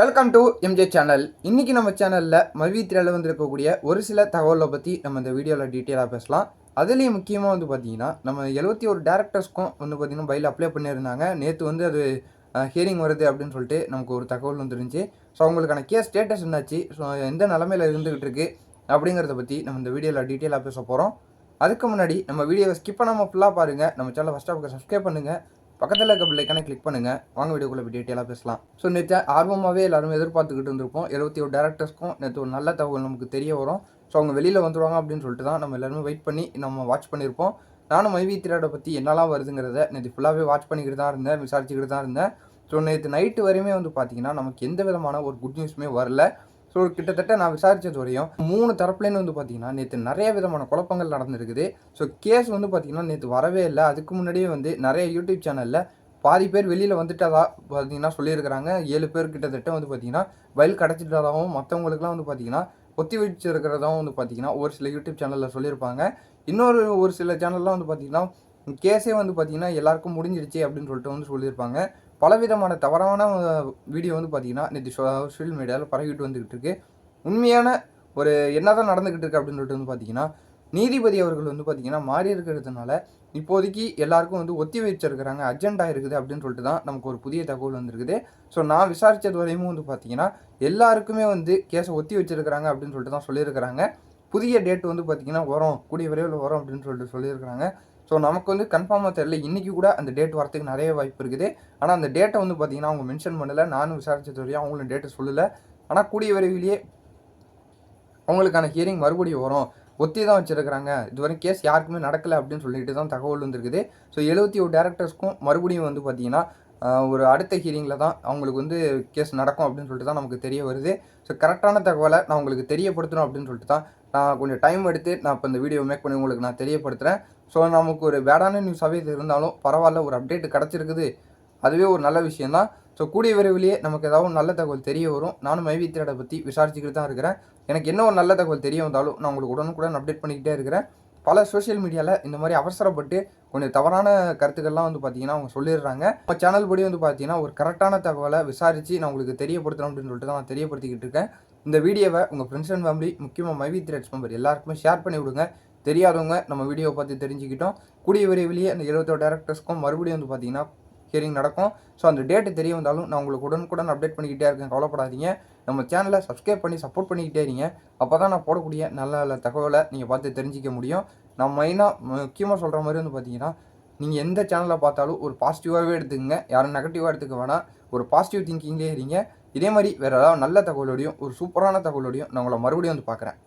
Welcome to MJ channel. இன்றைக்கி நம்ம சேனலில் மல்வி3ல் இருக்கக்கூடிய ஒரு சில தகவலை பற்றி நம்ம இந்த வீடியோவில் டீட்டெயிலாக பேசலாம். அதுலேயும் முக்கியமாக பார்த்தீங்கன்னா நம்ம 71 டேரக்டர்ஸ்க்கும் பார்த்தீங்கன்னா பைல் அப்ளை பண்ணியிருந்தாங்க. நேற்று அது ஹியரிங் வருது அப்படின்னு சொல்லிட்டு நமக்கு ஒரு தகவல் வந்துருந்துச்சு. ஸோ அவங்களுக்கான கேஸ் ஸ்டேட்டஸ் என்னாச்சு, ஸோ எந்த நிலமையில் இருந்துகிட்டு இருக்கு அப்படிங்கிறத பற்றி நம்ம இந்த வீடியோவில் டீட்டெயிலாக பேச போகிறோம். அதுக்கு முன்னாடி நம்ம வீடியோவை ஸ்கிப் பண்ணாமல் ஃபுல்லாக பாருங்கள். நம்ம சேனலை ஃபஸ்ட் ஆஃப் சப்ஸ்கிரைப் பண்ணுங்கள், பக்கத்தில் இருக்க பில்லைக்கான கிளிக் பண்ணுங்கள். வாங்க வீடியோக்குள்ளே போய் டீட்டெயிலாக பேசலாம். ஸோ நேற்று ஆர்வமாகவே எல்லாரும் எதிர்பார்த்துக்கிட்டு இருந்திருப்போம். 71 டேரக்டர்ஸ்க்கும் நேற்று ஒரு நல்ல தகவல் நமக்கு தெரிய வரும். ஸோ அவங்க வெளியில் வந்துடுவாங்க அப்படின்னு சொல்லிட்டு தான் நம்ம எல்லாருமே வெயிட் பண்ணி நம்ம வாட்ச் பண்ணியிருப்போம். நானும் மல்வி3 பற்றி என்னெல்லாம் வருதுங்கிறத நேற்று ஃபுல்லாகவே வாட்ச் பண்ணிக்கிட்டு தான் இருந்தேன், விசாரிச்சுக்கிட்டு தான் இருந்தேன். ஸோ நேற்று நைட்டு வரையுமே பார்த்தீங்கன்னா நமக்கு எந்த விதமான ஒரு குட் நியூஸுமே வரல. ஸோ கிட்டத்தட்ட நான் விசாரித்தது வரையும் 3 தரப்புலேருந்து பார்த்தீங்கன்னா நேற்று நிறைய விதமான குழப்பங்கள் நடந்துருக்குது. ஸோ கேஸ் பார்த்தீங்கன்னா நேற்று வரவே இல்லை. அதுக்கு முன்னாடியே நிறைய யூடியூப் சேனலில் பாதி பேர் வெளியில் வந்துட்டதா பார்த்தீங்கன்னா சொல்லியிருக்கிறாங்க. 7 பேர் கிட்டத்தட்ட பார்த்தீங்கன்னா பைல் கிடச்சிட்டதாகவும், மற்றவங்களுக்குலாம் பார்த்தீங்கன்னா ஒத்தி வச்சிருக்கிறதாவும் பார்த்தீங்கன்னா ஒரு சில யூடியூப் சேனலில் சொல்லியிருப்பாங்க. ஒரு சில சேனல்லாம் பார்த்தீங்கன்னா கேஸே பார்த்தீங்கன்னா எல்லாருக்கும் முடிஞ்சிடுச்சு அப்படின்னு சொல்லிட்டு சொல்லியிருப்பாங்க. பலவிதமான தவறான வீடியோ பார்த்தீங்கன்னா நேற்று சோஷியல் மீடியாவில் பரவிட்டு வந்துக்கிட்டு இருக்கு. உண்மையான ஒரு என்ன தான் நடந்துக்கிட்டு இருக்கு அப்படின்னு சொல்லிட்டு பார்த்தீங்கன்னா நீதிபதி அவர்கள் பார்த்தீங்கன்னா மாறி இருக்கிறதுனால இப்போதைக்கு எல்லாருக்கும் ஒத்தி வச்சிருக்கிறாங்க, அர்ஜென்ட் ஆகிருக்குது அப்படின்னு சொல்லிட்டு தான் நமக்கு ஒரு புதிய தகவல் வந்திருக்குது. ஸோ நான் விசாரித்தது வரையும் பார்த்தீங்கன்னா எல்லாருக்குமே கேஸை ஒத்தி வச்சிருக்கிறாங்க அப்படின்னு சொல்லிட்டு தான் சொல்லியிருக்கிறாங்க. புதிய டேட் பார்த்தீங்கன்னா வரும், கூடிய விரைவில் வரும் அப்படின்னு சொல்லிட்டு சொல்லியிருக்கிறாங்க. ஸோ நமக்கு கன்ஃபார்மாக தெரியல, இன்றைக்கி கூட அந்த டேட் வரத்துக்கு நிறைய வாய்ப்பு இருக்குது. ஆனால் அந்த டேட்டை பார்த்தீங்கன்னா அவங்க மென்ஷன் பண்ணலை. நானும் விசாரித்தது வரையும் அவங்களும் டேட்டை சொல்லலை. ஆனால் கூடிய விரைவிலேயே அவங்களுக்கான ஹியரிங் மறுபடியும் வரும், ஒத்தி தான் வச்சுருக்கிறாங்க, இதுவரை கேஸ் யாருக்குமே நடக்கலை அப்படின்னு சொல்லிட்டு தான் தகவல் வந்துருக்குது. ஸோ 71 டேரக்டர்ஸ்க்கும் மறுபடியும் பார்த்தீங்கன்னா ஒரு அடுத்த ஹியரிங்கில் தான் அவங்களுக்கு கேஸ் நடக்கும் அப்படின்னு சொல்லிட்டு தான் நமக்கு தெரிய வருது. ஸோ கரெக்டான தகவலை நான் உங்களுக்கு தெரியப்படுத்தணும் அப்படின்னு சொல்லிட்டு தான் நான் கொஞ்சம் டைம் எடுத்து நான் இப்போ இந்த வீடியோ மேக் பண்ணி உங்களுக்கு நான் தெரியப்படுத்துகிறேன். ஸோ நமக்கு ஒரு பேடான நியூஸாகவே இது இருந்தாலும் பரவாயில்ல, ஒரு அப்டேட் கிடச்சிருக்குது, அதுவே ஒரு நல்ல விஷயந்தான். ஸோ கூடிய விரைவிலேயே நமக்கு ஏதாவது நல்ல தகவல் தெரிய வரும். நானும் மல்வி3 பற்றி விசாரிச்சுக்கிட்டு தான் இருக்கிறேன். எனக்கு என்ன ஒரு நல்ல தகவல் தெரிய வந்தாலும் நான் உங்களுக்கு உடனுக்குடன் அப்டேட் பண்ணிக்கிட்டே இருக்கிறேன். பல சோஷியல் மீடியாவில் இந்த மாதிரி அவசரப்பட்டு கொஞ்சம் தவறான கருத்துக்கள்லாம் பார்த்தீங்கன்னா அவங்க சொல்லிடுறாங்க. நம்ம சேனல் படி பார்த்தீங்கன்னா ஒரு கரெக்டான தகவலை விசாரித்து நான் உங்களுக்கு தெரியப்படுத்தணும் அப்படின்னு சொல்லிட்டு தான் நான் தெரியப்படுத்திக்கிட்டு இருக்கேன். இந்த வீடியோவை உங்கள் ஃப்ரெண்ட்ஸ் அண்ட் ஃபேமிலி, முக்கியமாக மல்வி3 மெம்பர் எல்லாருக்குமே ஷேர் பண்ணி விடுங்க. தெரியாதவங்க நம்ம வீடியோவை பார்த்து தெரிஞ்சுக்கிட்டோம். கூடிய விரைவிலேயே அந்த 71 டேரக்டர்ஸ்க்கும் மறுபடியும் பார்த்தீங்கன்னா ஹியரிங் நடக்கும். ஸோ அந்த டேட்டு தெரிய வந்தாலும் நான் உங்களுக்கு உடனுக்குடன் அப்டேட் பண்ணிக்கிட்டே இருக்கேன், கவலைப்படாதீங்க. நம்ம சேனலை சப்ஸ்கிரைப் பண்ணி சப்போர்ட் பண்ணிக்கிட்டே இருங்க. அப்போ தான் நான் போடக்கூடிய நல்ல நல்ல தகவலை நீங்கள் பார்த்து தெரிஞ்சிக்க முடியும். நான் முக்கியமாக சொல்கிற மாதிரி பார்த்தீங்கன்னா நீங்கள் எந்த சேனலை பார்த்தாலும் ஒரு பாசிட்டிவாகவே எடுத்துக்கங்க, யாரும் நெகட்டிவாக எடுத்துக்க வேணாம். ஒரு பாசிட்டிவ் திங்கிங்லேயே இருங்க. இதே மாதிரி வேறு ஏதாவது நல்ல தகவலோடையும் ஒரு சூப்பரான தகவலோடையும் நான் உங்களை மறுபடியும் பார்க்குறேன்.